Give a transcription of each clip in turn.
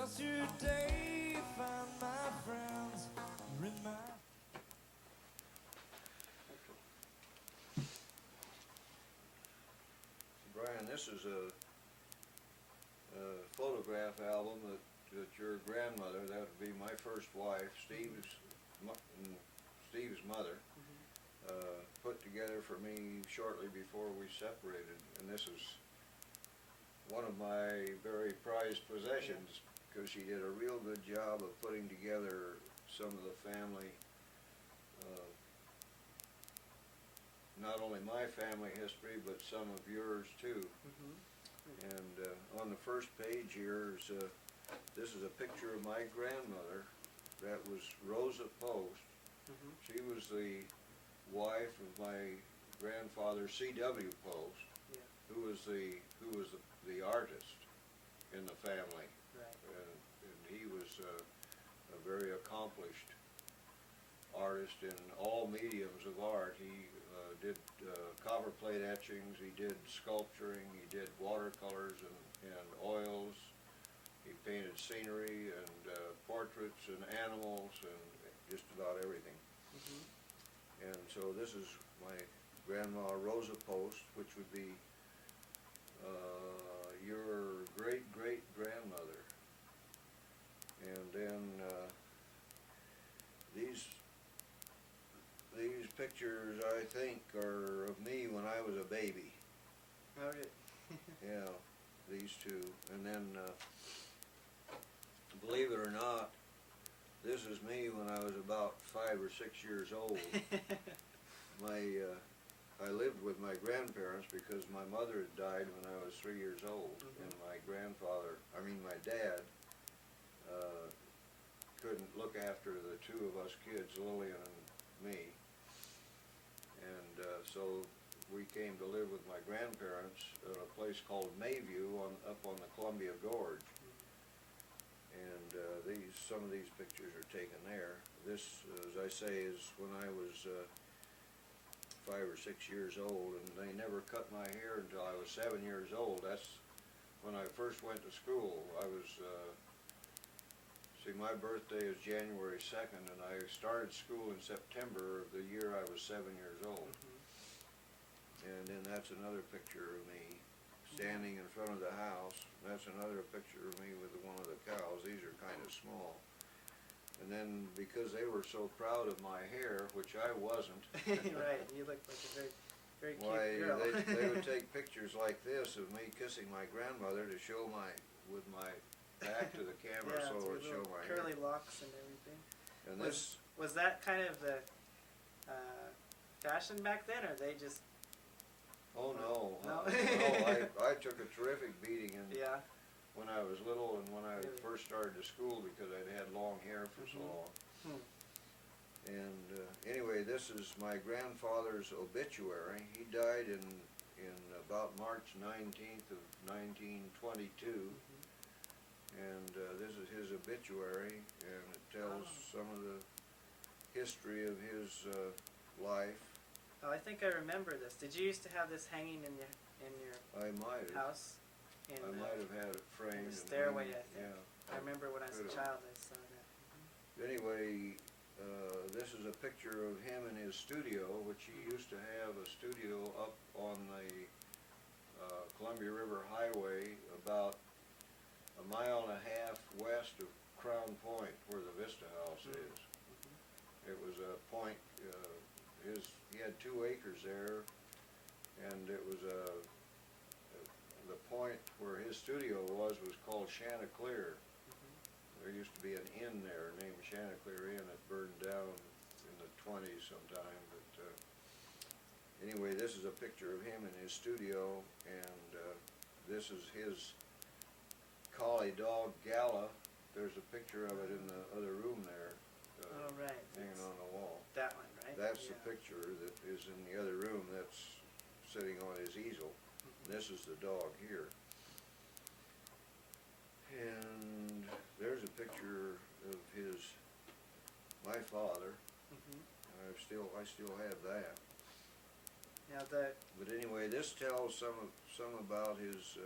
Yesterday, found my friends were in my. Brian, this is a photograph album that your grandmother, that would be my first wife, Steve's mother, put together for me shortly before we separated. And this is one of my very prized possessions because she did a real good job of putting together some of the family, not only my family history, but some of yours too. And on the first page here is this is a picture of my grandmother. That was Rosa Post. She was the wife of my grandfather C.W. Post, who was the artist in the family. And he was a very accomplished artist in all mediums of art. He did copperplate etchings, he did sculpturing, he did watercolors and oils, he painted scenery and portraits and animals and just about everything. And so this is my grandma Rosa Post, which would be your great-great-grandmother. And then these pictures, I think, are of me when I was a baby. Oh, good. Yeah, these two. And then, believe it or not, this is me when I was about 5 or 6 years old. I lived with my grandparents because my mother had died when I was 3 years old, and my dad, couldn't look after the two of us kids, Lillian and me. And so we came to live with my grandparents at a place called Mayview up on the Columbia Gorge. And some of these pictures are taken there. This, as I say, is when I was 5 or 6 years old, and they never cut my hair until I was 7 years old. That's when I first went to school. See, my birthday is January 2nd, and I started school in September of the year I was 7 years old. And then that's another picture of me standing in front of the house. That's another picture of me with one of the cows. These are kind of small. And then because they were so proud of my hair, which I wasn't. Right, you look like a very cute girl. They would take pictures like this of me kissing my grandmother to show with my back to the camera, so it would show my curly hair. locks and everything. And was that kind of the fashion back then, or they just? Oh no, No. I took a terrific beating when I was little and when I first started to school because I'd had long hair for so long. And anyway, this is my grandfather's obituary. He died in about March 19th of 1922. And this is his obituary, and it tells some of the history of his life. Oh, I think I remember this. Did you used to have this hanging in your I might have. house? I might have had it framed. In the stairway, I think. Yeah. I remember when I was a child I saw that. Anyway, this is a picture of him in his studio, which he used to have a studio up on the Columbia River Highway about a mile and a half west of Crown Point, where the Vista House is. It was a point, he had 2 acres there, and it was the point where his studio was called Chanticleer. There used to be an inn there named Chanticleer Inn. It burned down in the 20s sometime, but anyway, this is a picture of him in his studio, and this is his collie dog Gala. There's a picture of it in the other room there, Oh, right. hanging on the wall. That one, right? That's the picture that is in the other room. That's sitting on his easel. This is the dog here. And there's a picture of my father. I still have that. Now But anyway, this tells some about his.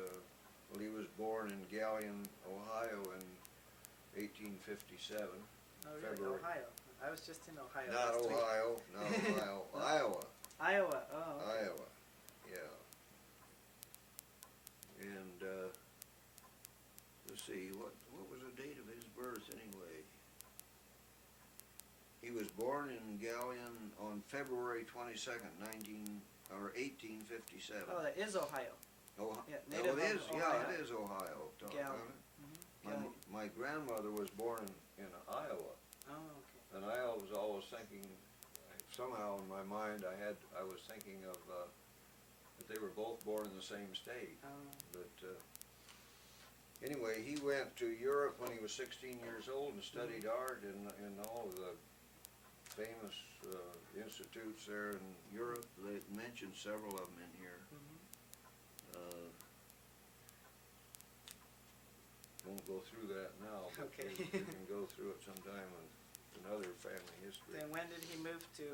Well, he was born in Galion, Ohio, in 1857. Oh, really? February. Ohio. I was just in Ohio Not last week. Ohio, not Ohio, Iowa, Iowa. Oh, okay. Iowa, yeah. And, let's see, what was the date of his birth anyway? He was born in Galion on February 22nd, 1857. Oh, that is Ohio. Oh, Yeah, oh, native it is, of yeah, Ohio. it is Ohio. doggone Galion. it. Galion. My grandmother was born in Iowa, Oh, okay. and I was always thinking, somehow in my mind, I was thinking of, that they were both born in the same state. Oh. But, anyway, he went to Europe when he was 16 years old and studied art in all of the famous institutes there in Europe. They mentioned several of them in here. Won't go through that now, but Okay. we can go through it sometime in another family history. Then when did he move to?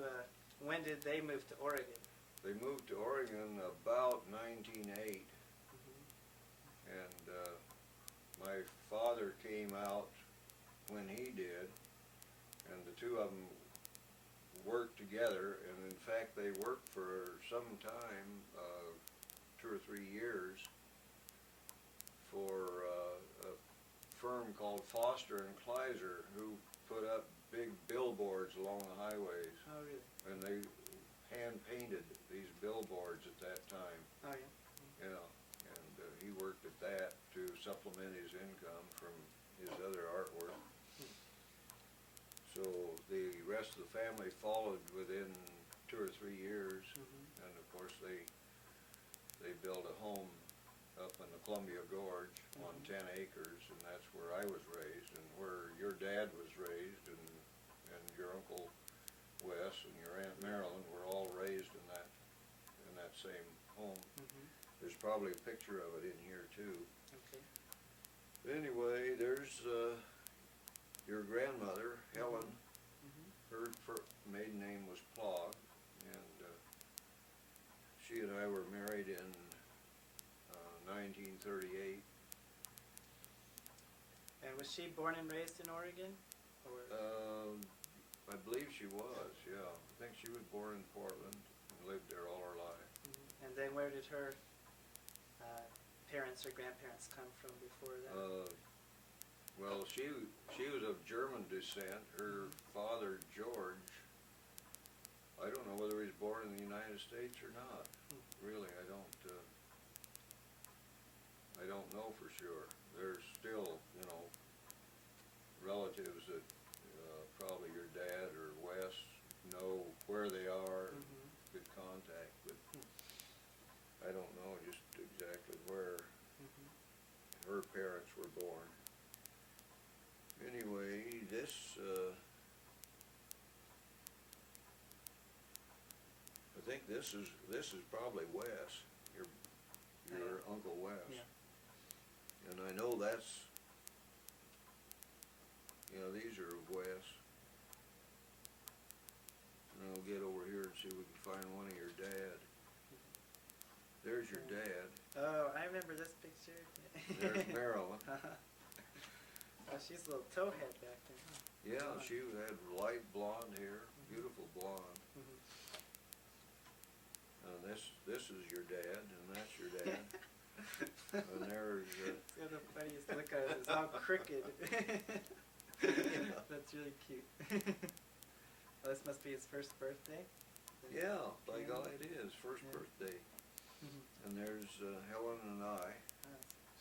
When did they move to Oregon? They moved to Oregon about 1908, and my father came out when he did, and the two of them worked together, and in fact they worked for some time, 2 or 3 years, for a firm called Foster and Kleiser, who put up big billboards along the highways, Oh, really? and they hand painted these billboards at that time. Oh, yeah. Yeah, and he worked at that to supplement his income from his other artwork. So the rest of the family followed within 2 or 3 years, and of course they built a home up in the Columbia Gorge on 10 acres, and that's where I was raised, and where your dad was raised, and your Uncle Wes and your Aunt Marilyn were all raised in that same home. There's probably a picture of it in here too. Okay. Anyway, there's your grandmother, Helen. Her maiden name was Plog, and she and I were married in 1938. And was she born and raised in Oregon? Or? I believe she was, yeah. I think she was born in Portland and lived there all her life. And then where did her parents or grandparents come from before that? Well, she was of German descent. Her father, George, I don't know whether he was born in the United States or not. Really, I don't know for sure. There's still, relatives that probably your dad or Wes know where they are, good contact, but I don't know just exactly where her parents were born. Anyway, this I think this is probably Wes, your Uncle Wes. Yeah. And I know that's, these are Wes. And I'll get over here and see if we can find one of your dad. There's your dad. Oh, I remember this picture. There's Marilyn. Oh, she's a little towhead back there. Huh? Yeah, Blonde. she had light blonde hair, beautiful blonde. And this is your dad, and that's your dad. And there's It's got the funniest look on it. It's all crooked. That's really cute. Oh, this must be his first birthday? yeah, by golly it is, first Yeah. birthday. And there's Helen and I.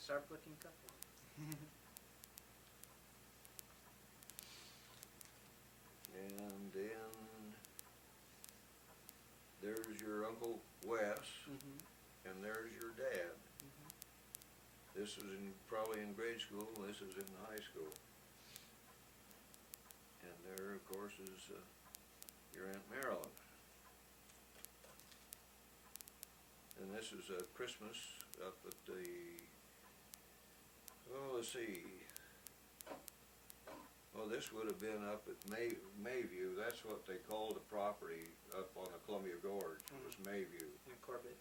Sharp looking couple. And then there's your Uncle Wes, and there's your dad. This was probably in grade school, this is in high school. And there, of course, is your Aunt Marilyn. And this is Christmas up at the, let's see. Well, this would have been up at Mayview. That's what they called the property up on the Columbia Gorge. It was Mayview. In Corbett.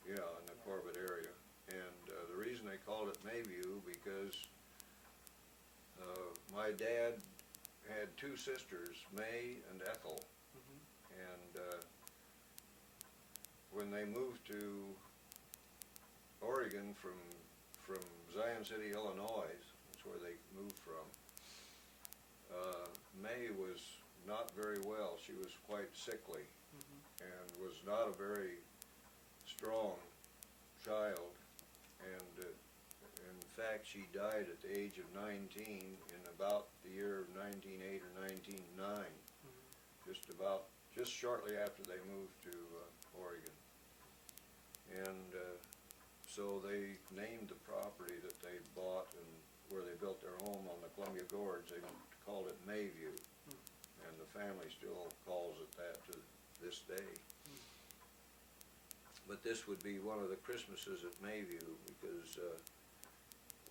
Yeah, in the Corbett area. And the reason they called it Mayview because my my dad had two sisters, May and Ethel, Mhm. and when they moved to Oregon from Zion City, Illinois, that's where they moved from, May was not very well. She was quite sickly Mhm. and was not a very strong child, and in fact she died at the age of 19 in about the year of 1908 or 1909, Mhm. just shortly after they moved to Oregon. And so they named the property that they bought and where they built their home on the Columbia Gorge, they called it Mayview, and the family still calls it that to this day. But this would be one of the Christmases at Mayview because,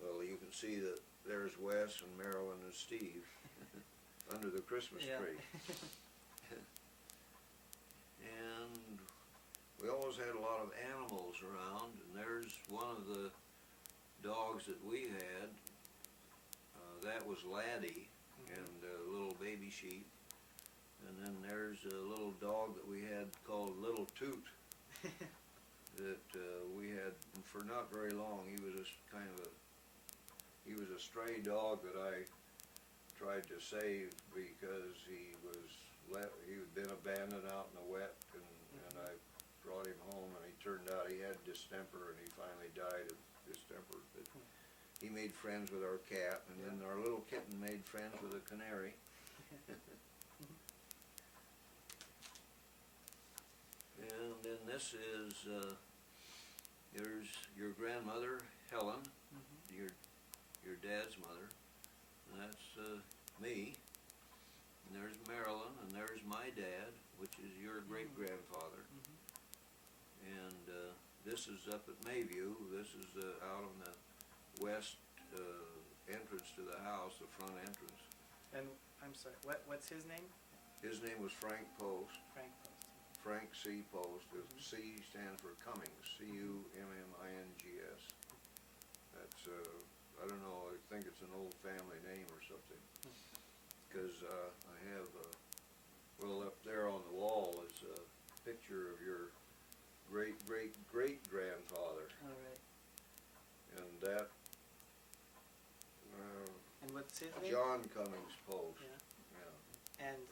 well, you can see that there's Wes and Marilyn and Steve under the Christmas Yeah. tree. And we always had a lot of animals around, and there's one of the dogs that we had. That was Laddie, and a little baby sheep. And then there's a little dog that we had called Little Toot that we had for not very long. He was he was a stray dog that I tried to save because he had been abandoned out in the wet, and I brought him home, and he turned out he had distemper, and he finally died of distemper. But he made friends with our cat, and then our little kitten made friends with a canary. And then this is, there's your grandmother, Helen, Mhm. your dad's mother, and that's me. And there's Marilyn, and there's my dad, which is your great-grandfather. Mhm. And this is up at Mayview. This is out on the west entrance to the house, the front entrance. And I'm sorry, what's his name? His name was Frank Post. Frank Post. Frank C. Post. C stands for Cummings, C-U-M-M-I-N-G-S. That's, I don't know, I think it's an old family name or something. Because I have, well, up there on the wall is a picture of your great-great-great-grandfather. All right. And that, And what's his name? John Cummings Post. Yeah. Yeah. And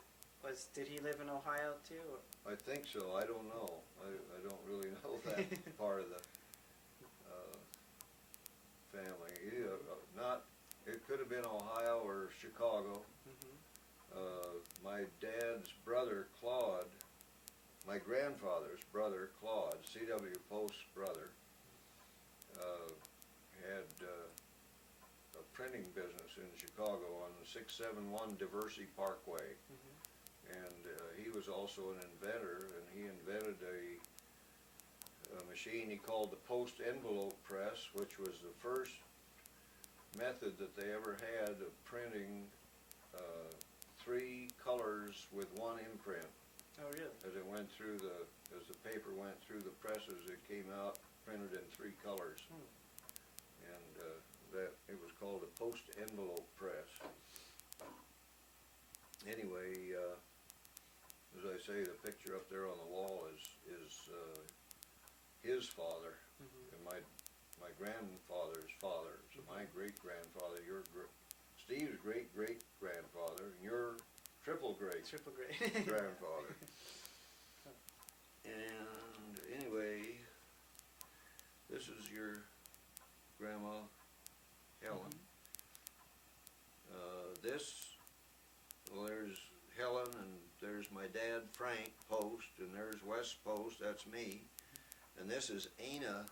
did he live in Ohio too? Or? I think so. I don't know. I don't really know that part of the family. It could have been Ohio or Chicago. My dad's brother, Claude, my grandfather's brother, Claude, C.W. Post's brother, had a printing business in Chicago on 671 Diversey Parkway. And he was also an inventor, and he invented a machine he called the Post Envelope Press, which was the first method that they ever had of printing 3 colors with 1 imprint. Oh, really? As the paper went through the presses, it came out printed in 3 colors. And that it was called the Post Envelope Press. Anyway, as I say, the picture up there on the wall is his father, and my grandfather's father. So my great-grandfather, Steve's great-great-grandfather, and your triple great grandfather. And anyway, this is your grandma, Helen. Well, there's Helen, and there's my dad, Frank Post, and there's Wes Post, that's me. And this is Ana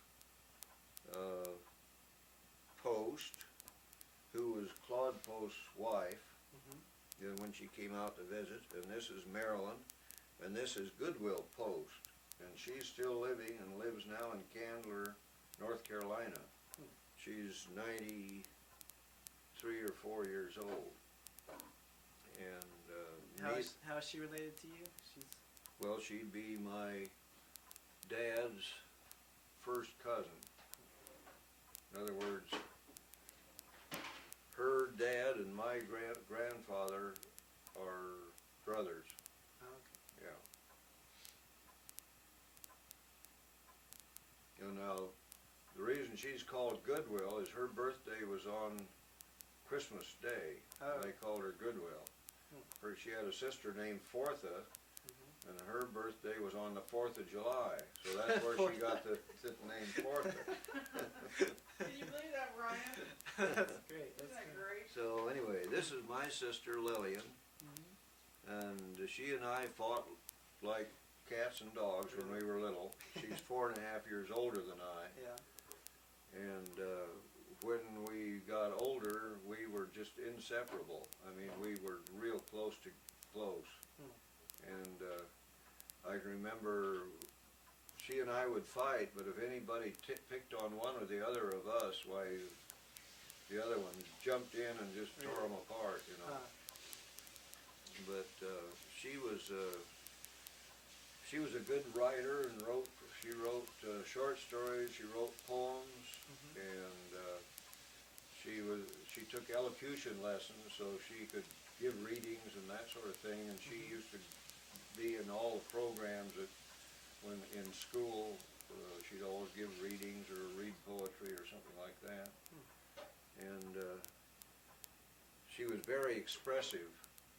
Post, who was Claude Post's wife, when she came out to visit. And this is Marilyn, and this is Goodwill Post, and she's still living and lives now in Candler, North Carolina. She's 93 or 4 years old. And How is she related to you? well, she'd be my dad's first cousin. In other words, her dad and my grandfather are brothers. Okay. Yeah. And now, the reason she's called Goodwill is her birthday was on Christmas Day. Oh. They called her Goodwill. She had a sister named Fourtha, and her birthday was on the 4th of July. So that's where she got the name Fourtha. Can you believe that, Ryan? That's great. Isn't That's that great. great? So anyway, this is my sister Lillian, and she and I fought like cats and dogs when we were little. She's 4.5 years older than I. Yeah. And when we got older, we were just inseparable. I mean, we were real close to close. And I can remember she and I would fight, but if anybody picked on one or the other of us, why, the other one jumped in and just tore them apart, you know. But she was a good writer and she wrote short stories, she wrote poems, and she took elocution lessons so she could give readings and that sort of thing, and she used to be in all the programs that when in school she'd always give readings or read poetry or something like that. And she was very expressive.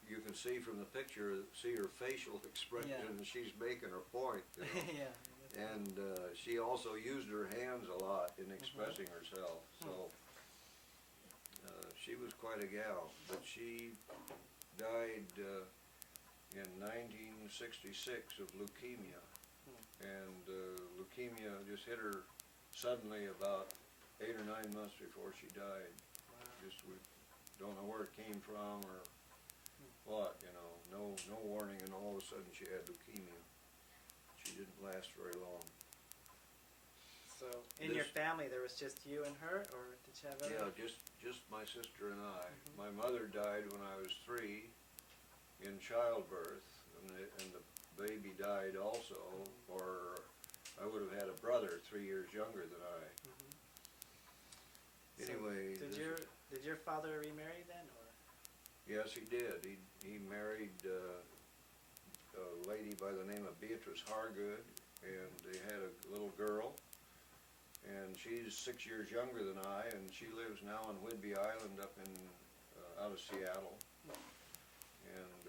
You can see from the picture, see her facial expression, and she's making her point, you know. Yeah. And she also used her hands a lot in expressing herself, so she was quite a gal. But she died in 1966 of leukemia, and leukemia just hit her suddenly about 8 or 9 months before she died. Just we don't know where it came from or what, you know, no warning, and all of a sudden she had leukemia. She didn't last very long. So, in your family, there was just you and her, or did you have other? Yeah, just my sister and I. My mother died when I was 3 in childbirth, and the baby died also, or I would have had a brother 3 years younger than I. Anyway, did your father remarry then, or? yes, he did. He married a lady by the name of Beatrice Hargood, and they had a little girl, and she's 6 years younger than I, and she lives now on Whidbey Island up in out of Seattle. And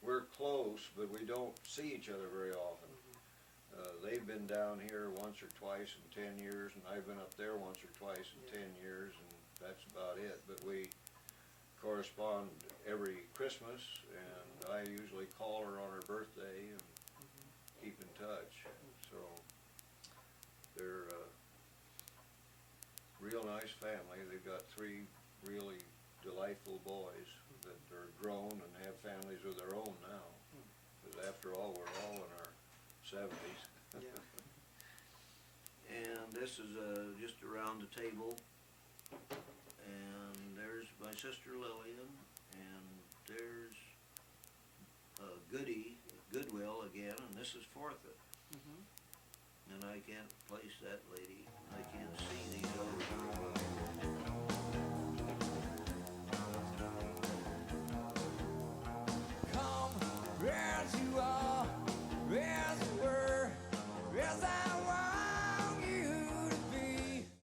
we're close, but we don't see each other very often. They've been down here once or twice in 10 years, and I've been up there once or twice in 10 years, and that's about it. But we correspond every Christmas, and I usually call her on her birthday and keep in touch. So they're a real nice family. They've got 3 really delightful boys that are grown and have families of their own now. Because after all, we're all in our 70s. Yeah. And this is just around the table, and there's my sister Lillian, and there's Goodwill again, and this is Fourtha. And I can't place that lady. I can't see these other